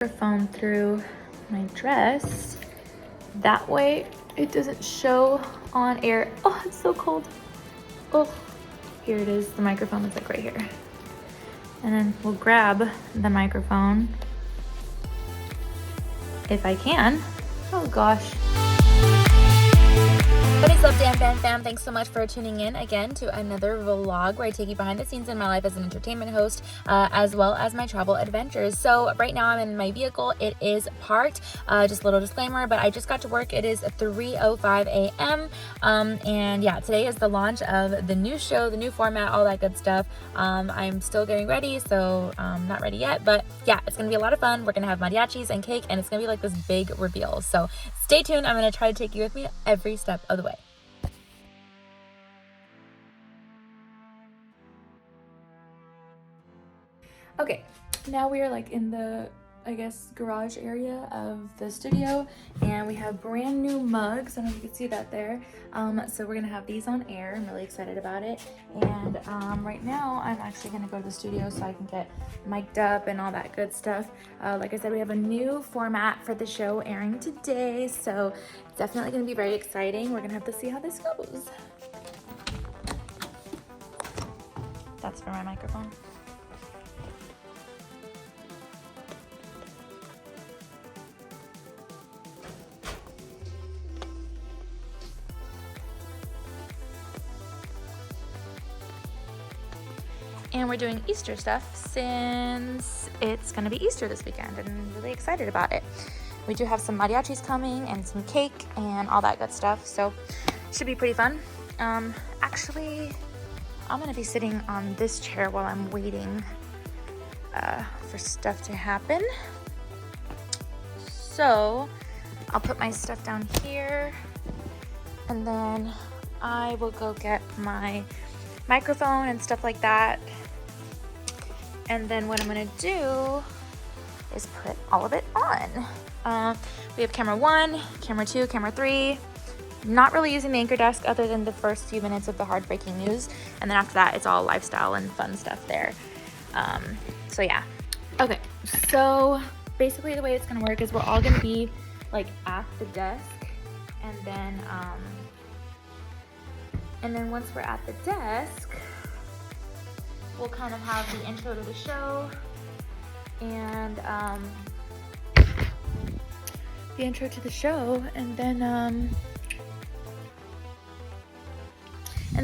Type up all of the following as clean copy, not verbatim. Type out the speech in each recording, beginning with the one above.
Microphone through my dress. That way it doesn't show on air. Oh, it's so cold. Oh, here it is. The microphone is like right here. And then we'll grab the microphone if I can. Oh gosh. What is up, Dan Fan fam? Thanks so much for tuning in again to another vlog where I take you behind the scenes in my life as an entertainment host, as well as my travel adventures. So right now I'm in my vehicle. It is parked. Just a little disclaimer, but I just got to work. It is 3:05 a.m. And yeah, today is the launch of the new show, the new format, all that good stuff. I'm still getting ready, so not ready yet, but yeah, it's gonna be a lot of fun. We're gonna have mariachis and cake, and it's gonna be like this big reveal. So stay tuned. I'm gonna try to take you with me every step of the way. Okay, now we are like in the, I guess, garage area of the studio, and we have brand new mugs. I don't know if you can see that there. So we're gonna have these on air. I'm really excited about it. And right now I'm actually gonna go to the studio so I can get mic'd up and all that good stuff. Like I said, we have a new format for the show airing today, so it's definitely gonna be very exciting. We're gonna have to see how this goes. That's for my microphone. And we're doing Easter stuff since it's gonna be Easter this weekend, and I'm really excited about it. We do have some mariachis coming and some cake and all that good stuff, so should be pretty fun. Actually, I'm gonna be sitting on this chair while I'm waiting for stuff to happen. So I'll put my stuff down here, and then I will go get my microphone and stuff like that. And then what I'm gonna do is put all of it on. We have camera 1, camera 2, camera 3. Not really using the anchor desk other than the first few minutes of the hard breaking news. And then after that, it's all lifestyle and fun stuff there. So yeah. Okay, so basically the way it's gonna work is we're all gonna be like at the desk, and then once we're at the desk, we'll kind of have the intro to the show and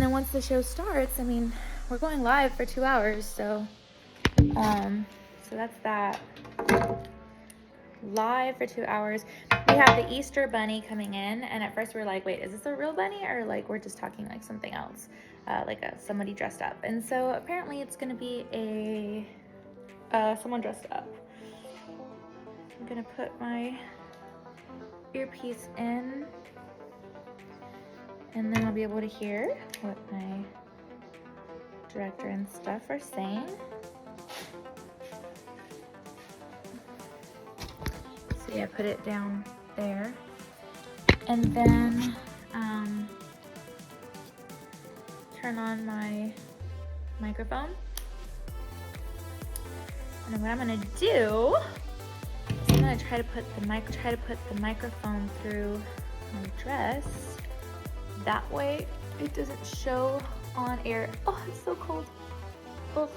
then once the show starts, I mean, we're going live for 2 hours, so that's that. Live for 2 hours. We have the Easter bunny coming in, and at first we were like, wait, is this a real bunny, or like we're just talking like something else, like somebody dressed up? And so apparently it's gonna be someone dressed up. I'm gonna put my earpiece in, and then I'll be able to hear what my director and stuff are saying. So yeah, put it down there, and then turn on my microphone. And then what I'm gonna do is I'm gonna try to put the microphone through my dress. That way it doesn't show on air. Oh, it's so cold. Oh,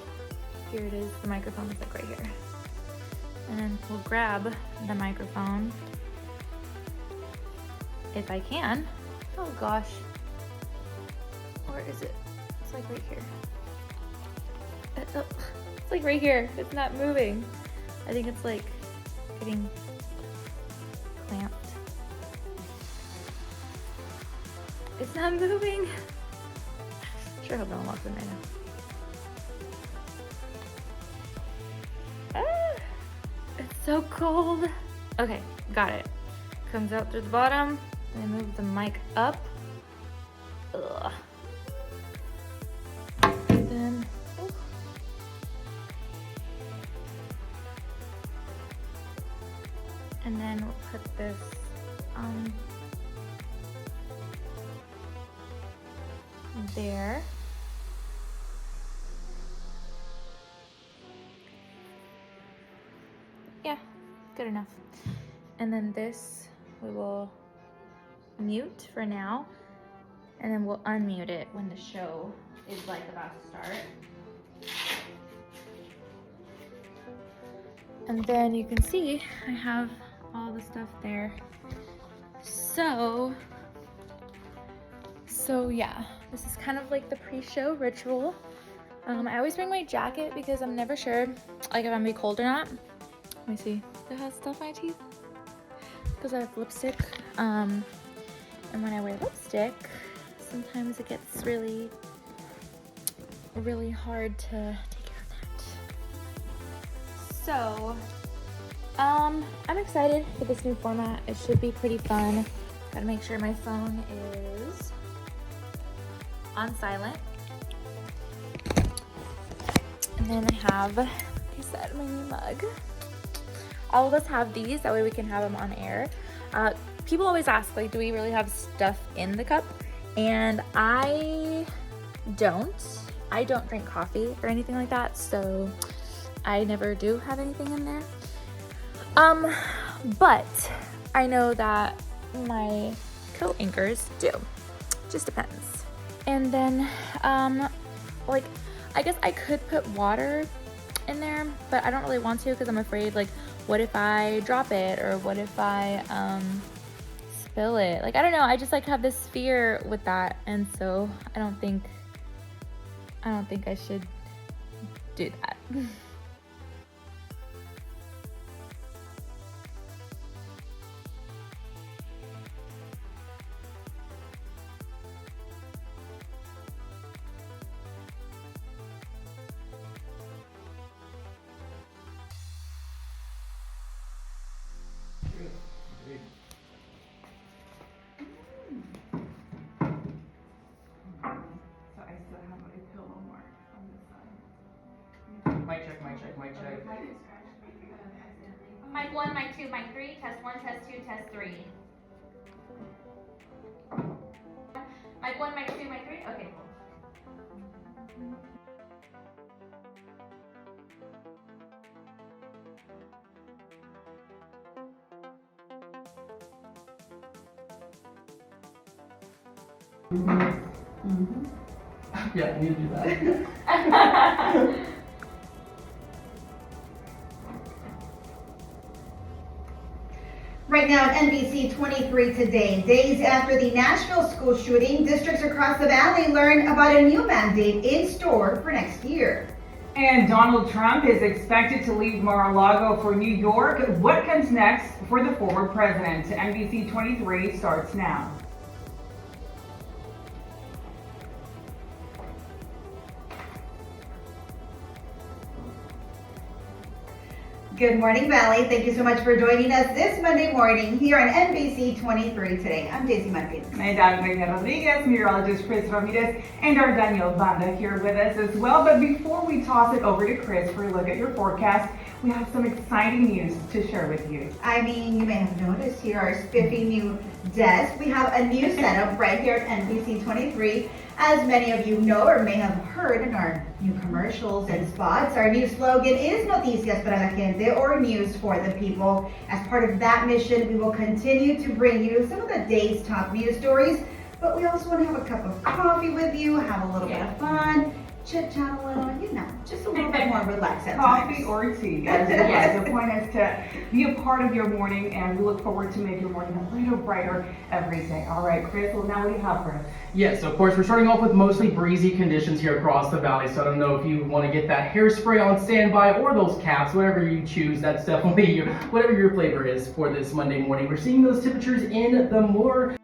here it is. The microphone is like right here. And then we'll grab the microphone if I can. Oh gosh. Where is it? It's like right here. It's like right here. It's not moving. I think it's like getting clamped. It's not moving. Sure hope no one walks in right now. It's so cold. Okay, got it. Comes out through the bottom. And I move the mic up. Ugh. And then, and then we'll put this there. Yeah, good enough. And then this we will mute for now, and then we'll unmute it when the show is like about to start. And then you can see I have all the stuff there. So yeah, this is kind of like the pre-show ritual. I always bring my jacket because I'm never sure like if I'm gonna be cold or not. Let me see. Does it have stuff on my teeth? Because I have lipstick. And when I wear lipstick, sometimes it gets really, really hard to take care of that. So, I'm excited for this new format. It should be pretty fun. Gotta make sure my phone is on silent. And then I have, like I said, my new mug. All of us have these, that way we can have them on air. People always ask, like, do we really have stuff in the cup? And I don't drink coffee or anything like that, so I never do have anything in there. But I know that my co-anchors do. Just depends. And then, like, I guess I could put water in there, but I don't really want to because I'm afraid, like, what if I drop it, or what if I spill it? Like, I don't know, I just like have this fear with that, and so I don't think I should do that. Mic check, mic check, mic check. Mic 1, mic 2, mic 3, test 1, test 2, test 3. Mic 1, mic 2, mic 3, okay, cool. Yeah, I need to do that. Right now at NBC 23 today, days after the Nashville school shooting, districts across the valley learn about a new mandate in store for next year. And Donald Trump is expected to leave Mar-a-Lago for New York. What comes next for the former president? NBC 23 starts now. Good morning, Valley. Thank you so much for joining us this Monday morning here on NBC 23 today. I'm Daisy Martinez. And I'm Reina Rodriguez, meteorologist Chris Ramirez, and our Danielle Banda here with us as well. But before we toss it over to Chris for a look at your forecast, we have some exciting news to share with you. I mean, you may have noticed here our spiffy new desk. We have a new setup right here at NBC 23. As many of you know or may have heard in our new commercials and spots, our new slogan is Noticias para la Gente, or news for the people. As part of that mission, we will continue to bring you some of the day's top news stories, but we also want to have a cup of coffee with you, have a little bit of fun, chit chat a little, you know, just a little bit more relaxed at Coffee times. or tea. Yes. The point is to be a part of your morning, and we look forward to make your morning a little brighter every day. All right, Chris, well, now what do you have for us? Yes, of course, we're starting off with mostly breezy conditions here across the valley, so I don't know if you want to get that hairspray on standby or those caps, whatever you choose. That's definitely whatever your flavor is for this Monday morning. We're seeing those temperatures in the more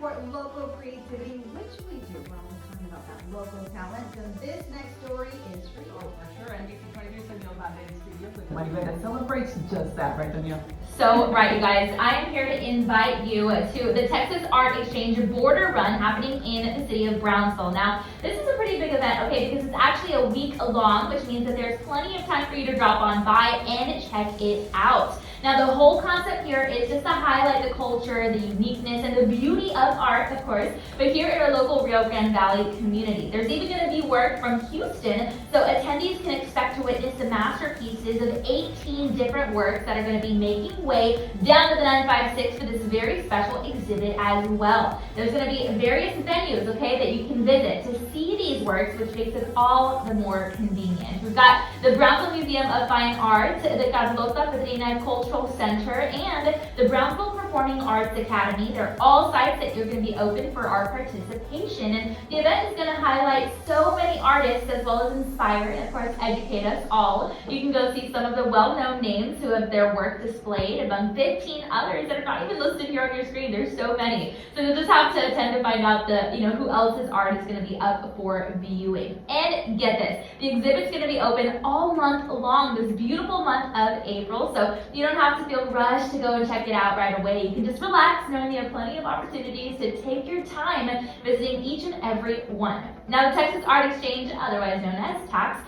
support local creativity, which we do. We're always talking about that local talent. And this next story is for you. For sure, NBC 23's Danielle Banda in studio with Vida that celebrates just that, right, Danielle? So, right, you guys, I am here to invite you to the Texas Art Exchange Border Run happening in the city of Brownsville. Now, this is a pretty big event, okay, because it's actually a week long, which means that there's plenty of time for you to drop on by and check it out. Now, the whole concept here is just to highlight the culture, the uniqueness, and the beauty of art, of course, but here in our local Rio Grande Valley community. There's even going to be work from Houston, so attendees can expect to witness the masterpieces of 18 different works that are going to be making way down to the 956 for this very special exhibit as well. There's going to be various venues, okay, that you can visit to see these works, which makes it all the more convenient. We've got the Brownsville Museum of Fine Arts, the Carlota Petrina Cultural Center, and the Brownsville Performing Arts Academy. They're all sites that you're going to be open for our participation. And the event is going to highlight so many artists as well as inspire and, of course, educate us all. You can go see some of the well-known names who have their work displayed among 15 others that are not even listed here on your screen. There's so many. So you'll just have to attend to find out who else's art is going to be up for viewing. And get this, the exhibit's going to be open all month long, this beautiful month of April. So you don't have to feel rushed to go and check it out right away. You can just relax knowing you have plenty of opportunities to take your time visiting each and every one. Now, the Texas Art Exchange, otherwise known as TAX,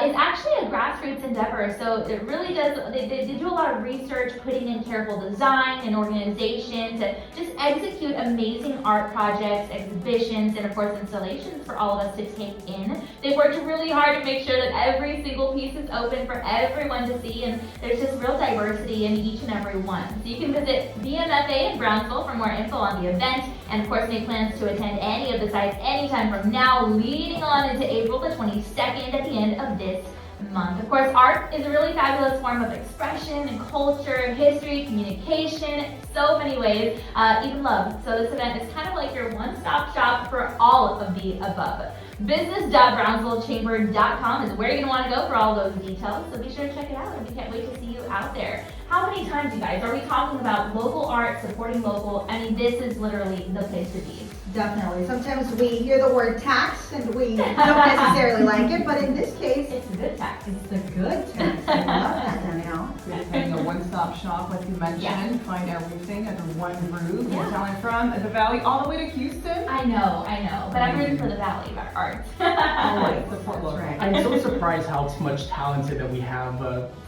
is actually a grassroots endeavor. So it really does, they do a lot of research, putting in careful design and organization to just execute amazing art projects, exhibitions, and of course installations for all of us to take in. They've worked really hard to make sure that every single piece is open for everyone to see, and there's just real diversity in each and every one. So you can visit BMFA in Brownsville for more info on the event, and of course make plans to attend any of the sites anytime from now, leading on into April the 22nd at the end of this month. Of course, art is a really fabulous form of expression and culture, history, communication, so many ways, even love. So this event is kind of like your one-stop shop for all of the above. Business.brownsvillechamber.com is where you're going to want to go for all those details, so be sure to check it out, and we can't wait to see you out there. How many times, you guys, are we talking about local art, supporting local? I mean, this is literally the place to be. Definitely. Sometimes we hear the word tax and we don't necessarily like it, but in this case, It's a good tax. it's the good tax. I love that, Danielle. It's having a one-stop shop, like you mentioned, Yeah. find everything under one roof. Yeah. We're telling from the valley all the way to Houston. I know, but I'm rooting for the Valley of art. Always support That's local. right. I'm so surprised how much talented that we have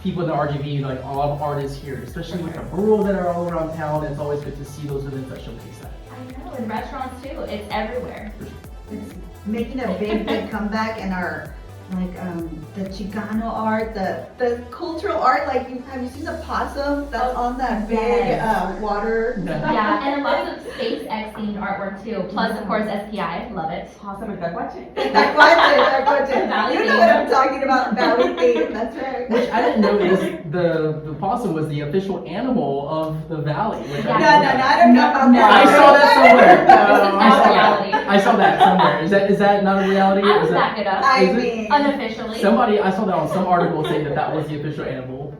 people in the RGV, like all of artists here, especially with the rural that are all around town. It's always good to see those events that showcase that. I know, in restaurants too, it's everywhere. It's making a big comeback in our, like, the Chicano art, the cultural art. Like, have you seen the possum that's on that big Yes. water? Yeah, and lots of SpaceX themed artwork too. Plus, of course, SPI, love it. Awesome, is that watching? Tacuache. Valley You know what I'm talking about, Valley theme, that's right. Which I didn't know is the possum was the official animal of the valley. Which No, I no, didn't no, know. I don't know about that. I saw that somewhere. This is I not saw reality. that. I saw that somewhere. Is that not a reality? I Is would that- back it up. I Is it? mean, Unofficially, I saw that on some article saying that was the official animal.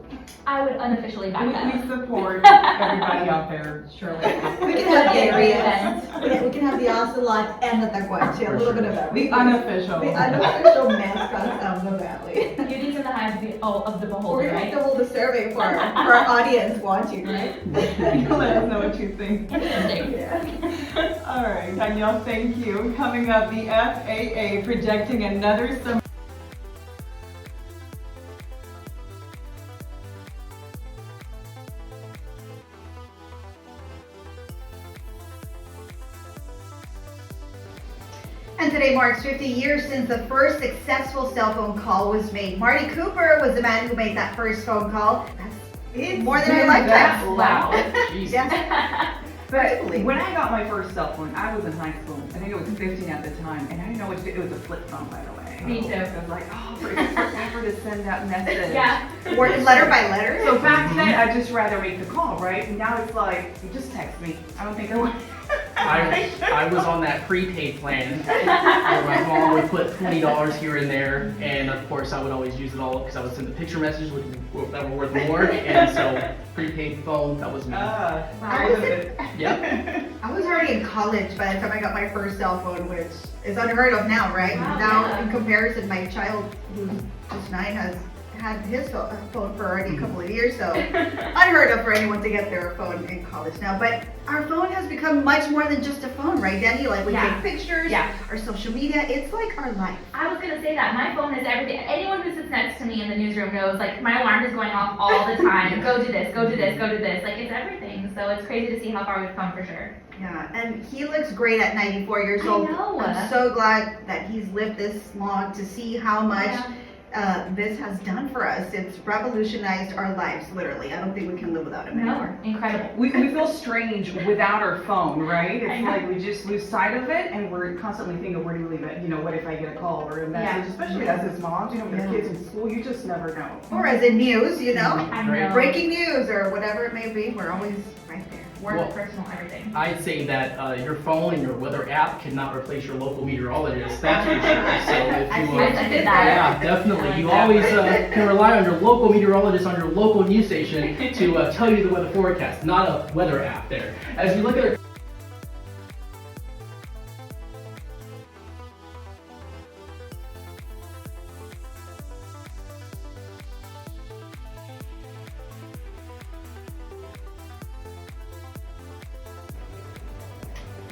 I would unofficially back We that up. support everybody out there, Shirley. we can have the Great areas. event. We can have the ocelot and the tacuache, a little bit of The everything. unofficial. The unofficial mascots of the valley. Beauties in the eye of the We're beholder, gonna have right? to hold a survey for our audience watching, right? Let us know what you think. Interesting. Yeah. All right, Danielle, thank you. Coming up, the FAA projecting another summer. And today marks 50 years since the first successful cell phone call was made. Marty Cooper was the man who made that first phone call. That's more than our lifetime. Wow. Jeez. Yeah. But when I got my first cell phone, I was in high school. I think it was 15 at the time, and I didn't know what to do. It was a flip phone, by the way. Me too. So I was like, oh, it's forever to send that message. Yeah. Word letter by letter. So back then, I'd just rather make the call, right? And now it's like, you just text me. I don't think I would. I was on that prepaid plan where my mom would put $20 here and there, and of course I would always use it all because I would send the picture messages that were worth more, and so prepaid phone. That was me. I was in- Yep. I was already in college by the time I got my first cell phone, which is unheard of now, right? Wow, Now, yeah. in comparison, my child, who's just 9, has had his phone for already a couple of years, so unheard of for anyone to get their phone in college now. But our phone has become much more than just a phone, right, Danny? Like, we Yeah. take pictures, Yeah. our social media, it's like our life. I was gonna say that my phone is everything. Anyone who sits next to me in the newsroom knows, like, my alarm is going off all the time. Go do this, go do this, go do this. Like, it's everything. So it's crazy to see how far we've come for sure. Yeah, and he looks great at 94 years I old. know. I'm so glad that he's lived this long to see how much this has done for us. It's revolutionized our lives, literally. I don't think we can live without him anymore. No, incredible. We feel strange without our phone, right? I It's know. like we just lose sight of it, and we're constantly thinking, where do we leave it? You know, what if I get a call or a message? Yeah. Especially us as moms, you know, with Yeah. kids in school, you just never know. Or as in news, you know, I Right. know. breaking news or whatever it may be, we're always right there. Work, Well, personal, everything. I'd say that your phone and your weather app cannot replace your local meteorologist. That's for sure. So if I you see I what you did did that. yeah, definitely. You always can rely on your local meteorologist on your local news station to tell you the weather forecast, not a weather app there. As we look at our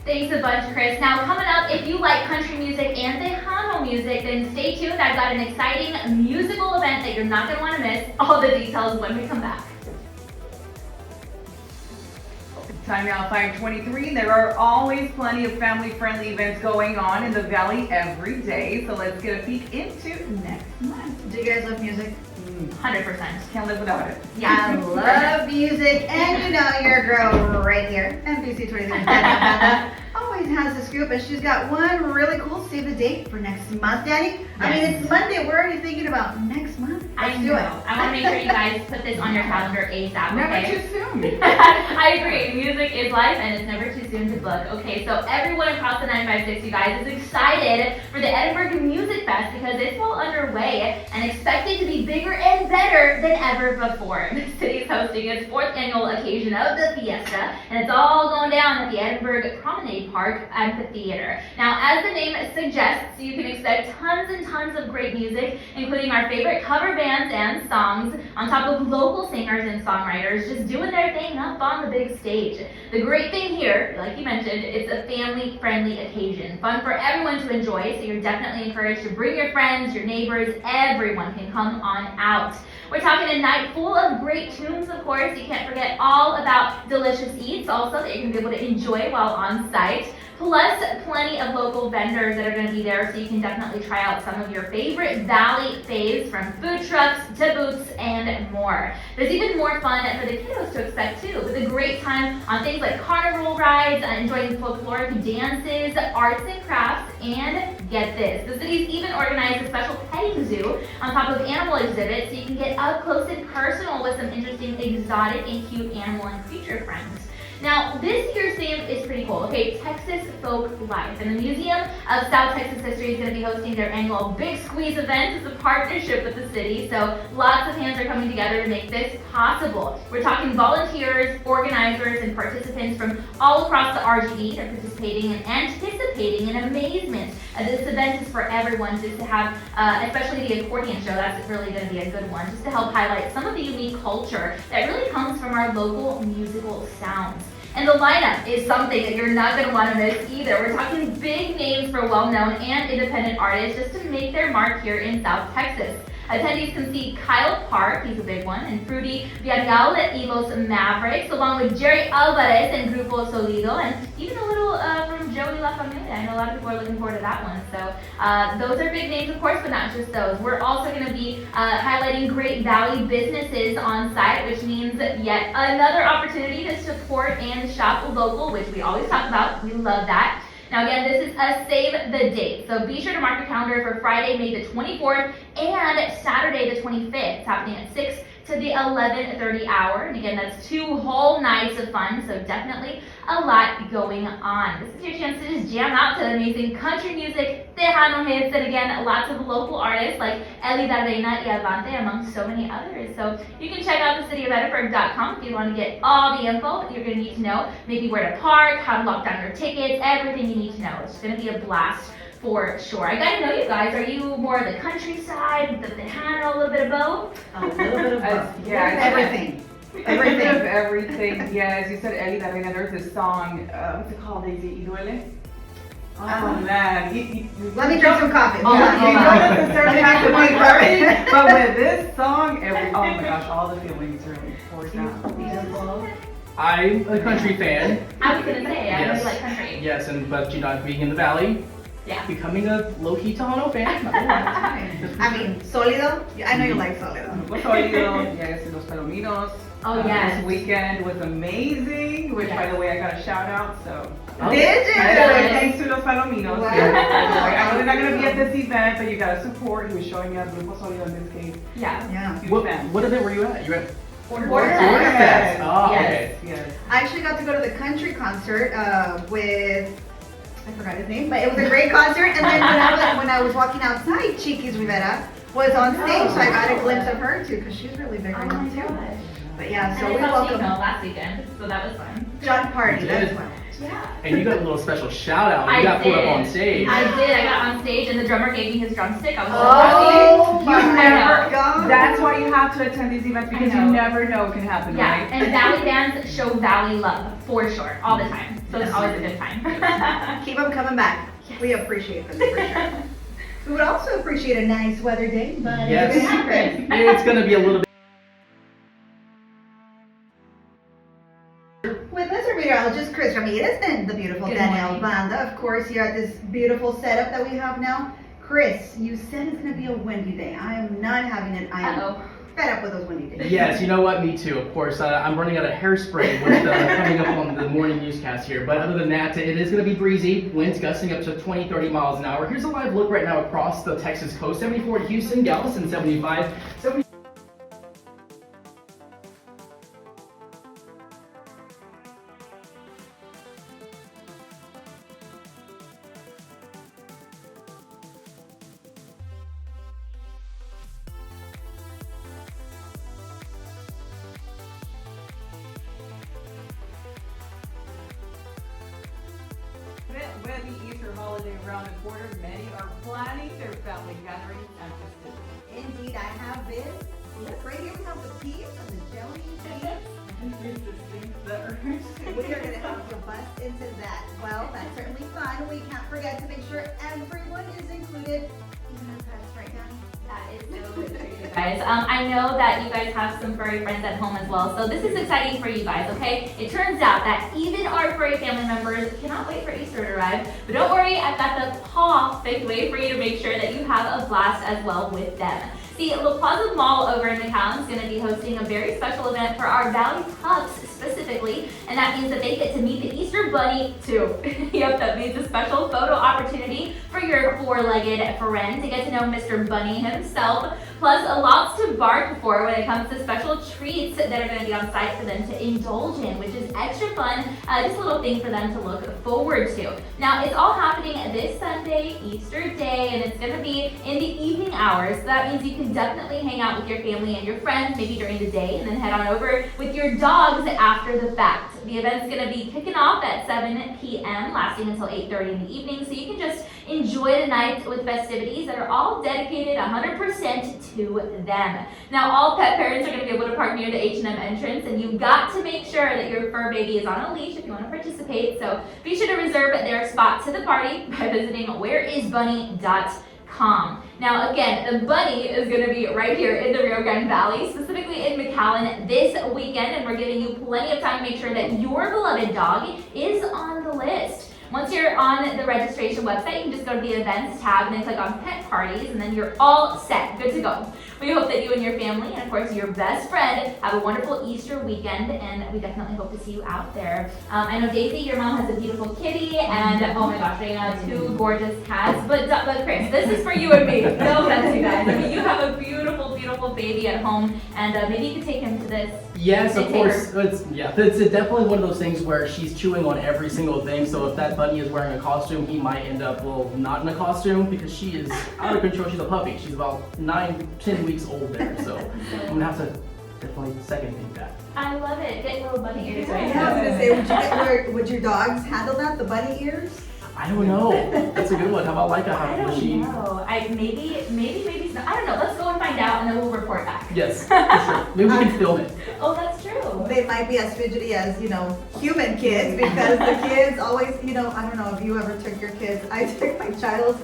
Thanks a bunch, Chris. Now, coming up, if you like country music and Tejano music, then stay tuned. I've got an exciting musical event that you're not going to want to miss. All the details when we come back. Time now 5:23. There are always plenty of family-friendly events going on in the Valley every day. So let's get a peek into next month. Do you guys love music? 100%. Can't live without it. I love music, and you know your girl right here, NBC 23, Danielle Banda, always has a scoop, and she's got one really cool save the date for next month, Danny. I mean, Yes. it's Monday, we're already thinking about next month. Let's do it. I want to make sure you guys put this on your calendar ASAP, Never okay? too soon. I agree. Music is life and it's never too soon to book. Okay, so everyone across the 956, you guys, is excited for the Edinburgh Music Fest because it's well underway and expected to be bigger and better than ever before. The city is hosting its 4th annual occasion of the Fiesta, and it's all going down at the Edinburgh Promenade Park Amphitheater. Now, as the name suggests, you can expect tons and tons of great music, including our favorite cover bands and songs, on top of local singers and songwriters just doing their thing up on the big stage. The great thing here, like you mentioned, it's a family-friendly occasion. Fun for everyone to enjoy, so you're definitely encouraged to bring your friends, your neighbors, everyone can come on out. We're talking a night full of great tunes, of course. You can't forget all about delicious eats also that you're going to be able to enjoy while on site. Plus, plenty of local vendors that are going to be there, so you can definitely try out some of your favorite Valley faves, from food trucks to booths and more. There's even more fun for the kiddos to expect too, with a great time on things like carnival rides, enjoying folkloric dances, arts and crafts, and get this, the city's even organized a special petting zoo on top of animal exhibits, so you can get up close and personal with some interesting exotic and cute animal and creature friends. Now, this year's theme is pretty cool. Okay, Texas Folk Life. And the Museum of South Texas History is going to be hosting their annual Big Squeeze event. It's a partnership with the city, so lots of hands are coming together to make this possible. We're talking volunteers, organizers, and participants from all across the RGV. They're participating and anticipating in amazement. This event is for everyone, just to have, especially the accordion show. That's really going to be a good one, just to help highlight some of the unique culture that really comes from our local musical sounds. And the lineup is something that you're not going to want to miss either. We're talking big names for well-known and independent artists just to make their mark here in South Texas. Attendees can see Kyle Park, he's a big one, and Fruity Villarreal y Los Mavericks, along with Jerry Alvarez and Grupo Solido, and even a little from Joey La Familia. I know a lot of people are looking forward to that one. So those are big names, of course, but not just those. We're also going to be highlighting Great Valley businesses on site, which means yet another opportunity to support and shop local, which we always talk about. We love that. Now again, this is a save the date, so be sure to mark your calendar for Friday, May the 24th and Saturday the 25th. It's happening at 6 to the 11:30 hour. And again, that's 2 whole nights of fun, so definitely a lot going on. This is your chance to just jam out to amazing country music, Tejano hits, and again, lots of local artists like Vida, y Avante, among so many others. So you can check out thecityofedinburgh.com if you want to get all the info you're going to need to know, maybe where to park, how to lock down your tickets, everything you need to know. It's going to be a blast for sure. I got to know you guys. Are you more of the countryside, the Tejano, a little bit of both? A little bit of both. Yeah, Everything. Everything of everything. Yeah, as you said, Eli Darena, there's this song, what's it called, Daisy? Y duele? Oh man. Let me drink some coffee. You don't necessarily have to be perfect. perfect, but with this song, oh my gosh, all the feelings really poured out. Beautiful. I'm a country fan. I was going to say, I Yes. really like country. Yes, but being in the valley, Yeah. becoming a low-key Tejano fan. I mean, Sólido. I know you like Sólido. Grupo Sólido, yes, Los Palominos. Oh, yes. This weekend was amazing, which by the way, I got a shout out, so. Oh. Did you? Thanks to Los Palominos. Wow. I was not going to be at this event, but you got to support. He was showing up, Grupo Sólido in this case. Yeah. Yeah. Huge fan. What event were you at? You were at Border Border Fest. Fest. Oh, Yes. okay. Yes. I actually got to go to the country concert with, I forgot his name, but it was a great concert. And then when I was walking outside, Chiquis Rivera was on stage, so I got a glimpse of her too, because she's really big Oh right my now too. gosh. But yeah, so And we I saw welcome Tino last weekend, so that was fun. John Party. You That's did. why. Yeah. And you got a little special shout out. You I got put up did. on stage. I did. I got on stage and the drummer gave me his drumstick. I was so Oh happy. my never- God. That's why you have to attend these events, because I know. you never know what can happen, Yeah, right? and Valley bands show Valley love for sure, all the time. So it's always a good time. Keep them coming back. We appreciate them for sure. We would also appreciate a nice weather day, but Yes. it didn't happen. It's gonna be a little bit. With us are meteorologist Chris Ramirez and the beautiful Good Danielle morning. Banda, of course, here at this beautiful setup that we have now. Chris, you said it's going to be a windy day. I am not having it. I am Uh-oh. fed up with those windy days. Yes, you know what? Me too. Of course, I'm running out of hairspray with coming up on the morning newscast here. But other than that, it is going to be breezy. Winds gusting up to 20, 30 miles an hour. Here's a live look right now across the Texas coast. 74 to Houston, Galveston 75, 70. With the Easter holiday around the corner, many are planning their family gatherings and festivities. Indeed, I have been. Look, right here we have the peas and the jelly beans. We are going to have to bust into that. Well, that's certainly fun. We can't forget to make sure everyone is included, even our pets, right now. That is so good for you guys. I know that you guys have some furry friends at home as well, so this is exciting for you guys, okay? It turns out that even our furry family members cannot wait for Easter to arrive, but don't worry, I've got the perfect way for you to make sure that you have a blast as well with them. See, La Plaza Mall over in McAllen is going to be hosting a very special event for our Valley pups specifically, and that means that they get to meet the Easter Bunny too. Yep, that means a special photo opportunity for your four-legged friend to get to know Mr. Bunny himself, plus lots to bark for when it comes to special treats that are going to be on site for them to indulge in, which is extra fun, just a little thing for them to look forward to. Now, it's all happening this Sunday, Easter Day, and it's going to be in the evening hours, so that means you can definitely hang out with your family and your friends, maybe during the day, and then head on over with your dogs after the fact. The event's going to be kicking off at 7 p.m., lasting until 8:30 in the evening, so you can just enjoy the night with festivities that are all dedicated 100% to them. Now, all pet parents are going to be able to park near the H&M entrance, and you've got to make sure that your fur baby is on a leash if you want to participate, so be sure to reserve their spot to the party by visiting whereisbunny.com. Now again, the bunny is going to be right here in the Rio Grande Valley, specifically in McAllen this weekend, and we're giving you plenty of time to make sure that your beloved dog is on the list. Once you're on the registration website, you can just go to the events tab and then click on pet parties, and then you're all set, good to go. We hope that you and your family, and of course your best friend, have a wonderful Easter weekend, and we definitely hope to see you out there. I know Daisy, your mom has a beautiful kitty, and oh my gosh, Dana, two gorgeous cats. But Chris, this is for you and me. No offense, you guys. I mean, you have a beautiful beautiful baby at home, and maybe you could take him to this. Yes, of course. Dictator. It's definitely one of those things where she's chewing on every single thing. So if that bunny is wearing a costume, he might end up, well, not in a costume because she is out of control. She's a puppy. She's about 9-10 weeks old there. So I'm gonna have to definitely second think that. I love it. Get little bunny ears, right? Yeah, I was gonna say, would your dogs handle that, the bunny ears? I don't know. That's a good one. How about Leica? I How don't does she? know. Maybe it's not. I don't know. Let's go and find out, and then we'll report back. Yes, for sure. Maybe we can film it. Oh, that's true. They might be as fidgety as, human kids, because the kids always, I don't know if you ever took your kids. I took my child,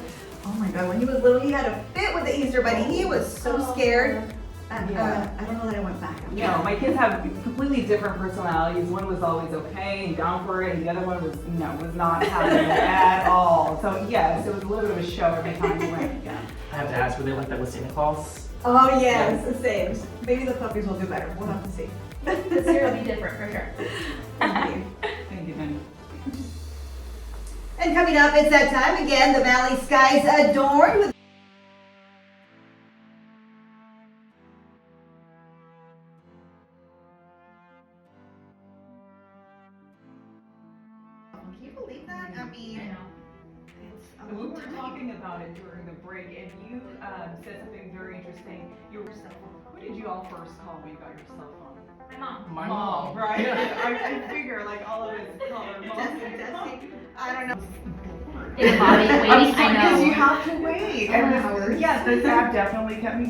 oh my God, when he was little, he had a fit with the Easter Bunny. He was so scared. And, Yeah. I don't know that I went back. No, my kids have completely different personalities. One was always okay and down for it, and the other one was not having it at all. So yes, it was a little bit of a show every time we went. Yeah. I have to ask, were they like that with Santa Claus? Oh yes, the same. Maybe the puppies will do better. We'll have to see. This year will be different for sure. Thank you. Thank you, Danny. And coming up, it's that time again. The valley skies adorned with Can you believe that? I mean, it's a We long were time. talking about it during the break, and you said something very interesting. Who did you all first call when you got your cell phone? My mom. My Mom, right? Yeah. I figure like all of us call her mom. Testing. I don't know. Think about it, waiting. I Because you know. have to wait. And Hours. yes, this app definitely kept me,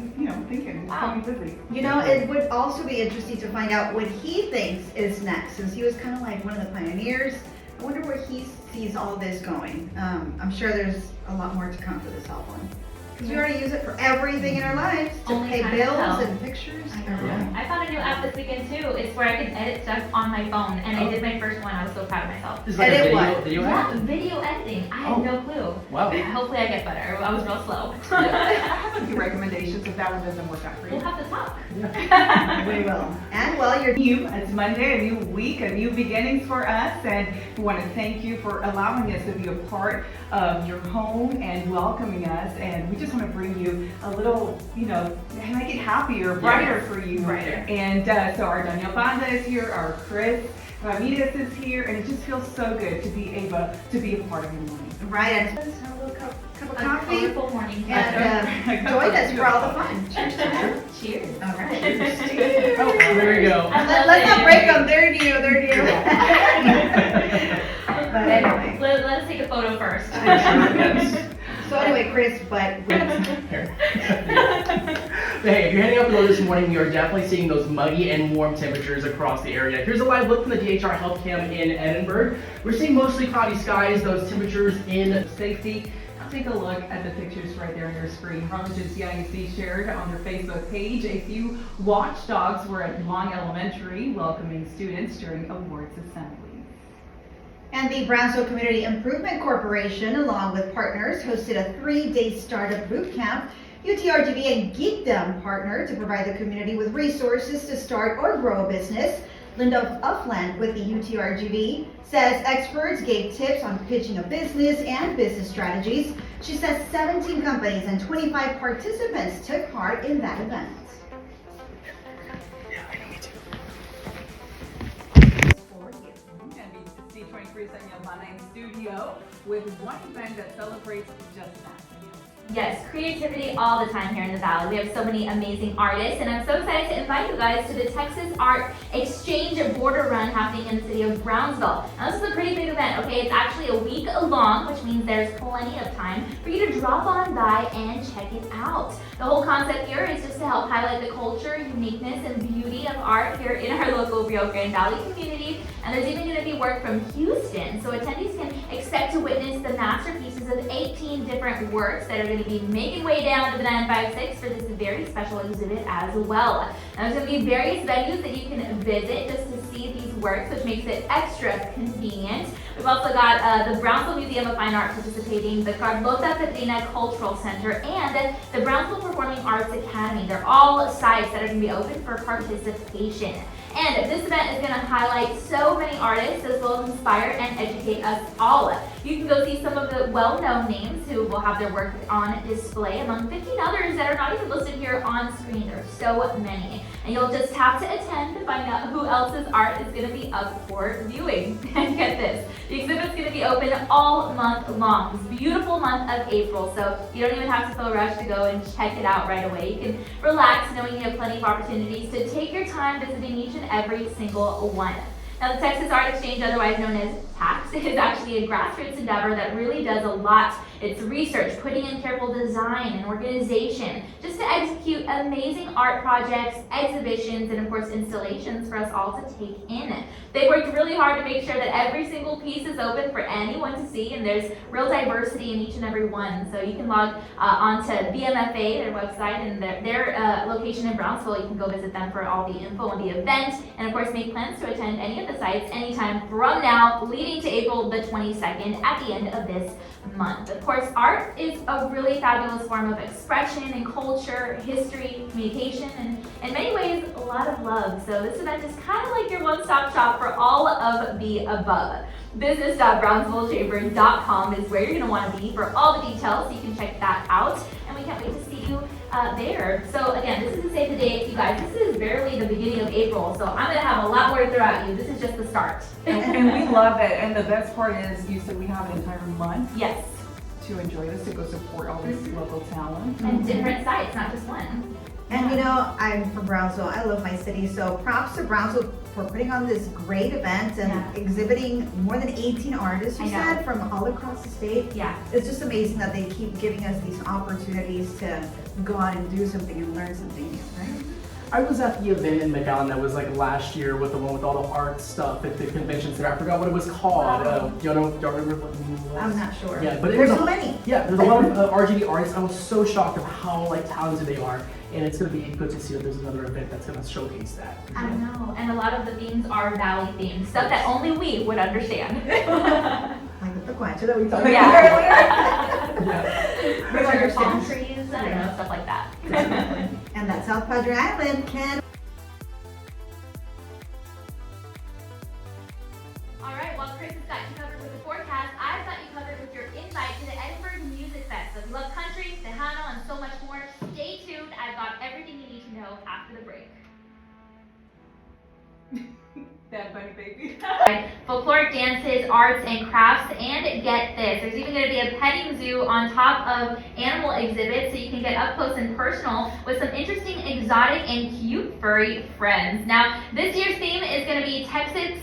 thinking. It's Wow. kept me busy. It would also be interesting to find out what he thinks is next, since he was kind of like one of the pioneers. I wonder where he sees all this going. I'm sure there's a lot more to come for this cell phone. Because we already use it for everything in our lives, to Only pay time will bills tell. and pictures. Yeah. I found a new app this weekend too. It's where I can edit stuff on my phone, and I did my first one. I was so proud of myself. It's like a Edit video, what? video Yeah, app? video editing. I had Oh. no clue. Wow. Hopefully I get better. I was real slow. I have a few recommendations if that one doesn't work out for We'll you. have to talk. We will. And well, you're It's Monday, a new week, a new beginnings for us, and we want to thank you for allowing us to be a part of your home and welcoming us. And we just want to bring you a little, make it happier, brighter for you. Brighter. And so our Danielle Banda is here, our Chris Ramirez is here, and it just feels so good to be able to be a part of your morning. right. And let's have a little cup of A coffee. colorful morning. And join us for all the fun. Cheers to that. Cheers. All right. Oh, there we go. I love Let's it. not break them. They're new. They're new. But anyway. Let's take a photo first. Yes. So anyway, Chris, but Here. Hey, if you're heading out the road this morning, we are definitely seeing those muggy and warm temperatures across the area. Here's a live look from the DHR Health Cam in Edinburgh. We're seeing mostly cloudy skies, those temperatures in Safety. Take a look at the pictures right there on your screen. Harlingen CIUC shared on their Facebook page a few watchdogs were at Long Elementary welcoming students during awards assembly. And the Brownsville Community Improvement Corporation, along with partners, hosted a 3-day startup boot camp. UTRGV and Geekdom partnered to provide the community with resources to start or grow a business. Linda Upland with the UTRGV says experts gave tips on pitching a business and business strategies. She says 17 companies and 25 participants took part in that event. NBC23 Danielle Banda in studio with one event that celebrates just that. Yes, creativity all the time here in the Valley. We have so many amazing artists, and I'm so excited to invite you guys to the Texas Art Exchange Border Run happening in the city of Brownsville. Now, this is a pretty big event, okay? It's actually a week long, which means there's plenty of time for you to drop on by and check it out. The whole concept here is just to help highlight the culture, uniqueness, and beauty of art here in our local Rio Grande Valley community. And there's even going to be work from Houston, so attendees can expect to witness the masterpieces of 18 different works that are going to be making way down to the 956 for this very special exhibit as well. Now, there's going to be various venues that you can visit just to see these works, which makes it extra convenient. We've also got the Brownsville Museum of Fine Art participating, the Carlota Petrina Cultural Center, and the Brownsville Performing Arts Academy. They're all sites that are going to be open for participation. And this event is going to highlight so many artists as well as inspire and educate us all. You can go see some of the well-known names who will have their work on display among 15 others that are not even listed here on screen. There are so many. And you'll just have to attend to find out who else's art is going to be up for viewing. And get this, the exhibit's going to be open all month long. This beautiful month of April, so you don't even have to feel rushed to go and check it out right away. You can relax knowing you have plenty of opportunities to take your time visiting each and every single one. Now, the Texas Art Exchange, otherwise known as TAX, is actually a grassroots endeavor that really does a lot. It's research, putting in careful design and organization, just to execute amazing art projects, exhibitions, and of course installations for us all to take in. They worked really hard to make sure that every single piece is open for anyone to see, and there's real diversity in each and every one. So you can log onto BMFA, their website, and their location in Brownsville. You can go visit them for all the info on the event, and of course make plans to attend any of the sites anytime from now, leading to April the 22nd at the end of this month. Of course, art is a really fabulous form of expression and culture, history, communication, and in many ways, a lot of love. So this event is kind of like your one-stop shop for all of the above. Business.brownsvillechamber.com is where you're going to want to be for all the details, so you can check that out. And we can't wait to see you there. So again, this is a save the date, you guys. This is barely the beginning of April, so I'm going to have a lot more to throw at you. This is just the start. And we love it. And the best part is, you said we have an entire month Yes, to enjoy this, to go support all this local talent. and different sites, not just one. And you know, I'm from Brownsville. I love my city. So props to Brownsville for putting on this great event and exhibiting more than 18 artists, you I know. said, from all across the state. Yeah. It's just amazing that they keep giving us these opportunities to go out and do something and learn something new, right? I was at the event in McAllen that was like last year with the one with all the art stuff at the convention center. I forgot what it was called. Y'all remember what the name was? I'm not sure. Yeah, but there's so many. Yeah, there's a lot of RGB artists. I was so shocked of how like talented they are, and it's gonna be good to see that there's another event that's gonna showcase that. I know, and a lot of the themes are Valley themed, stuff that only we would understand. Like the Pequancha that we talked about Yeah. Yeah. River, palm trees, I don't know, stuff like that. earlier. And that South Padre Island can. All right, well, Chris has got you covered with the forecast. I've got you covered with your invite to the Edinburgh Music Fest. So if you love country, Tejano, and so much more, stay tuned. I've got everything you need to know after the break. Bad Bunny baby. Folkloric dances, arts, and crafts, and get this, there's even going to be a petting zoo on top of animal exhibits, so you can get up close and personal with some interesting, exotic, and cute furry friends. Now, this year's theme is going to be Texas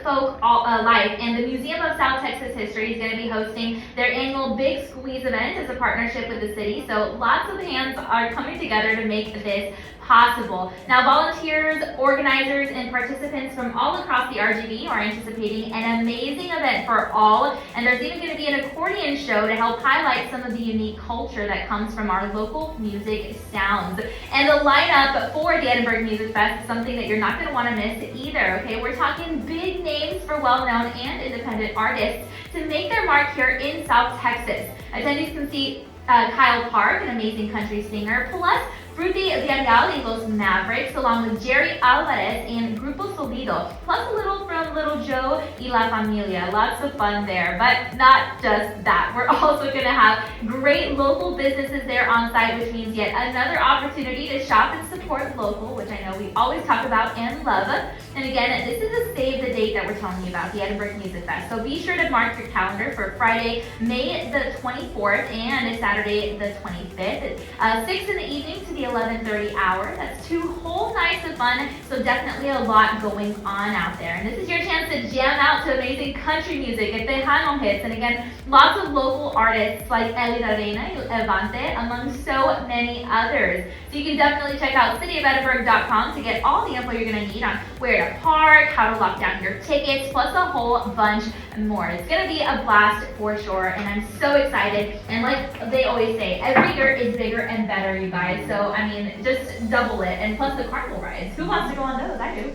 folk life, and the Museum of South Texas History is going to be hosting their annual Big Squeeze event as a partnership with the city. So lots of hands are coming together to make this possible. Now, volunteers, organizers, and participants from all across the RGV are anticipating an amazing event for all, and there's even going to be an accordion show to help highlight some of the unique culture that comes from our local music sounds. And the lineup for the Edinburgh Music Fest is something that you're not going to want to miss either, okay? We're talking big names for well-known and independent artists to make their mark here in South Texas. Attendees can see Kyle Park, an amazing country singer, plus Fruity Villarreal y Los Mavericks, along with Jerry Alvarez and Grupo Solido, plus a little from Little Joe y La Familia. Lots of fun there, but not just that. We're also going to have great local businesses there on site, which means yet another opportunity to shop and support local, which I know we always talk about and love. And again, this is a save the date that we're telling you about, the Edinburgh Music Fest. So be sure to mark your calendar for Friday, May the 24th and Saturday the 25th, 6 in the evening to the 11:30 hour. That's 2 whole nights of fun, so definitely a lot going on out there. And this is your chance to jam out to amazing country music and Tejano hits, and again, lots of local artists like Elida Reina y Evante, among so many others. So you can definitely check out cityofedinburgh.com to get all the info you're going to need on where to park, how to lock down your tickets, plus a whole bunch more. It's going to be a blast for sure, and I'm so excited. And like they always say, every year is bigger and better, you guys. So, I mean, just double it. And plus the carnival rides. Who wants to go on those? I do.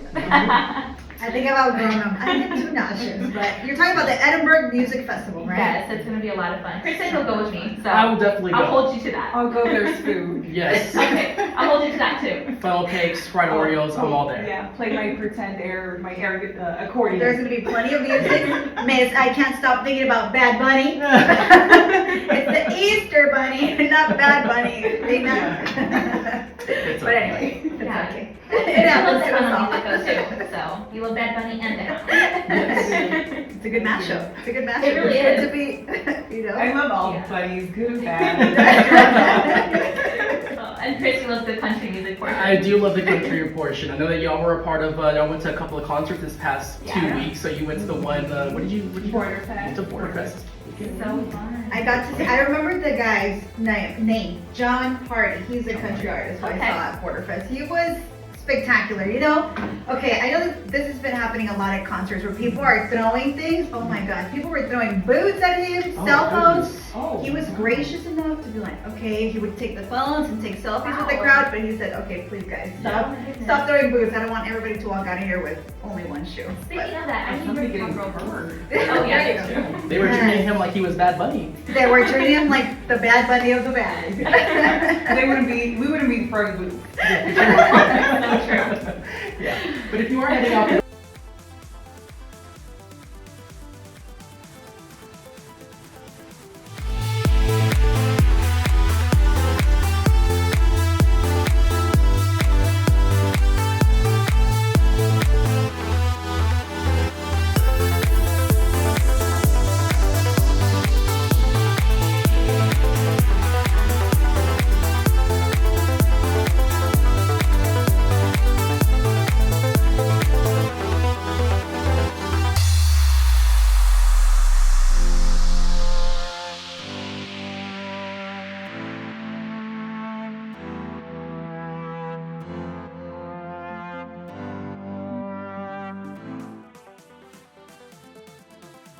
I think I've outgrown them. I get too nauseous, but you're talking about the Edinburgh Music Festival, right? Yes, it's gonna be a lot of fun. Chris said he'll go with me, so I will definitely I'll go. hold you to that. I'll go, there's food. Yes. Okay, I'll hold you to that too. Funnel cakes, fried Oreos, I'm all there. Yeah, play my pretend my air accordion. There's gonna be plenty of music. Miss, I can't stop thinking about Bad Bunny. It's the Easter Bunny, not Bad Bunny. They know. It's But okay. anyway, it's Yeah. okay. He It happens loves to the us all. music though too, so you love Bad Bunny and the It's a good mashup. It's a good mashup. It really It's is. good to be, you know. I love all Yeah. buddies, good and bad. And Chris, you love the country music portion. I do love the country portion. I know that y'all were a part of, y'all went to a couple of concerts this past Yeah. 2 weeks, so you went to the one, what did you? Border Went to Fest. Border Fest. So fun. I got to see, I remember the guy's name, John Hardy. He's a country artist who I Okay. saw at Porterfest. He was spectacular, you know? Okay, I know that this has been happening a lot at concerts where people are throwing things. Oh my God, people were throwing boots at him, Oh, cell phones. goodness. Oh. He was gracious enough to be like, okay, he would take the phones and take selfies with the Wow. crowd, but he said, okay, please guys, stop, Oh my goodness. stop throwing boots. I don't want everybody to walk out of here with only one shoe. Speaking of that, I need Somebody to getting real hurt. Oh yeah, There you that's go. true. They were treating him like he was Bad Bunny. They were treating him like the Bad Bunny of the bad. We wouldn't be throwing boots. So true. Yeah, but if you are heading out.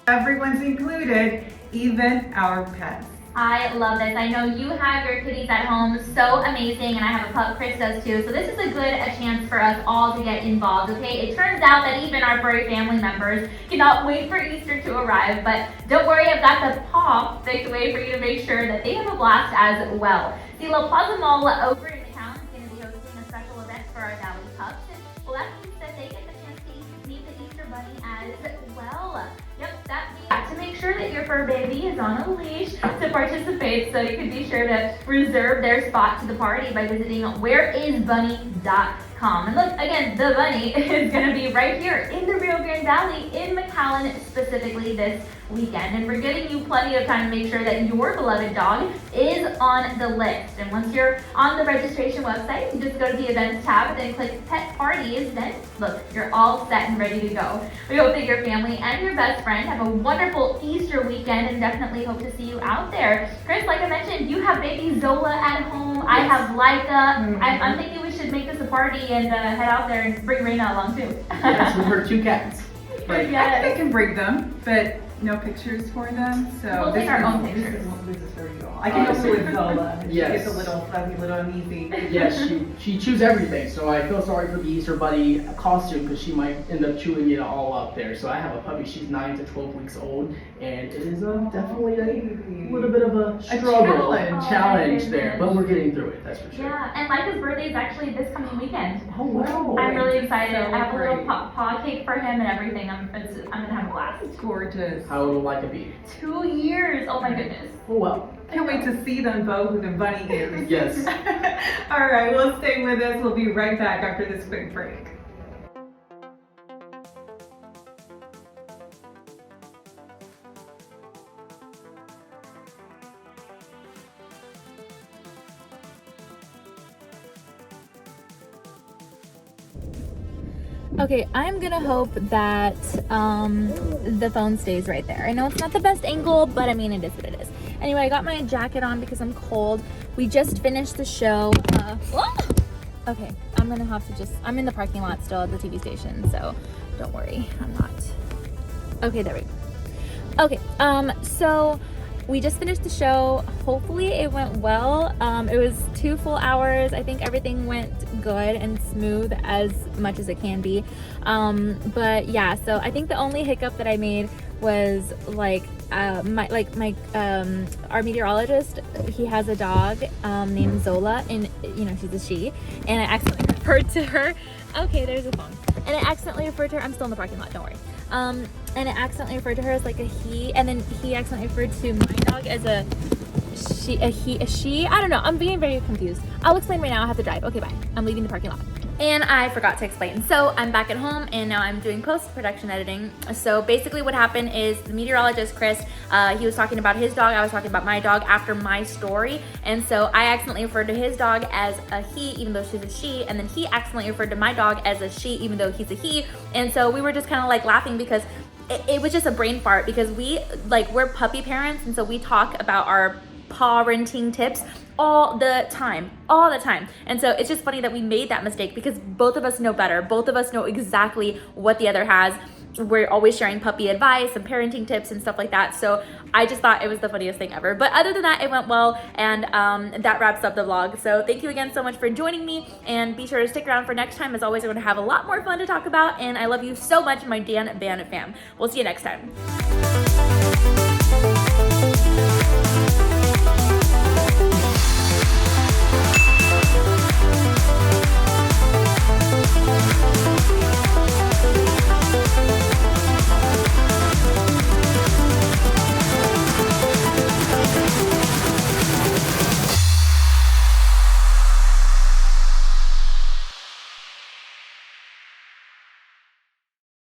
Everyone's included, even our pets. I love this. I know you have your kitties at home, so amazing, and I have a pup, Chris does too. So this is a chance for us all to get involved, okay? It turns out that even our furry family members cannot wait for Easter to arrive, but don't worry, I've got the paw baked away for you to make sure that they have a blast as well. See, La Plaza Mall over in town is going to be hosting a special event for our Valley pups, and well, that means that they get the chance to meet the Easter Bunny as well. Yep, that means to make sure that your fur baby is on a leash to participate, so you can be sure to reserve their spot to the party by visiting whereisbunny.com. And look, again, the bunny is going to be right here in the Rio Grande Valley in McAllen specifically this weekend. And we're giving you plenty of time to make sure that your beloved dog is on the list. And once you're on the registration website, you just go to the events tab and then click pet parties. Then look, you're all set and ready to go. We hope that your family and your best friend have a wonderful Easter weekend and definitely hope to see you out there. Chris, like I mentioned, you have baby Zola at home. I have Leica. I'm thinking we should make this a party and head out there and bring Raina along too. Yes, with her 2 cats. But Yes. I think I can bring them, but no pictures for them, so. We'll take our own pictures. This is for you all. I can go with Zola. She Yes. gets a little fuzzy, little uneasy. Yes, she chews everything, so I feel sorry for the Easter Bunny costume because she might end up chewing it all up there. So I have a puppy, she's 9 to 12 weeks old, and it is definitely a little bit of a struggle, challenge. there, but we're getting through it, that's for sure. Yeah, and Leica's birthday is actually this coming weekend. Oh, wow. I'm really excited. So I have a little great. paw cake for him and everything. I'm gonna have a blast. It's gorgeous. How old will Leica be? 2 years. Oh my goodness. Oh, well. Can't wait to see them both with the bunny ears. Yes. All right, well, stay with us. We'll be right back after this quick break. Okay, I'm gonna hope that the phone stays right there. I know it's not the best angle, but I mean, it is what it is. Anyway, I got my jacket on because I'm cold. We just finished the show. Okay, I'm gonna have to I'm in the parking lot still at the TV station, so don't worry, I'm not. Okay, there we go. Okay, so we just finished the show. Hopefully it went well. It was 2 full hours. I think everything went good and smooth as much as it can be. But yeah, so I think the only hiccup that I made was like our meteorologist, he has a dog named Zola, and you know, she's a she, and I accidentally referred to her. Okay, there's a phone. And I accidentally referred to her. I'm still in the parking lot, don't worry. And I accidentally referred to her as like a he, and then he accidentally referred to my dog as a she. I don't know. I'm being very confused. I'll explain right now. I have to drive. Okay, bye. I'm leaving the parking lot. And I forgot to explain. So I'm back at home and now I'm doing post-production editing. So basically what happened is the meteorologist, Chris, he was talking about his dog. I was talking about my dog after my story. And so I accidentally referred to his dog as a he, even though she's a she. And then he accidentally referred to my dog as a she, even though he's a he. And so we were just kind of like laughing because it was just a brain fart, because we're puppy parents. And so we talk about our parenting tips all the time. And so it's just funny that we made that mistake, because both of us know better. Both of us know exactly what the other has. We're always sharing puppy advice and parenting tips and stuff like that. So I just thought it was the funniest thing ever. But other than that, it went well, and that wraps up the vlog. So thank you again so much for joining me, and be sure to stick around for next time. As always, we're gonna have a lot more fun to talk about, and I love you so much, my Dan Banda fam. We'll see you next time.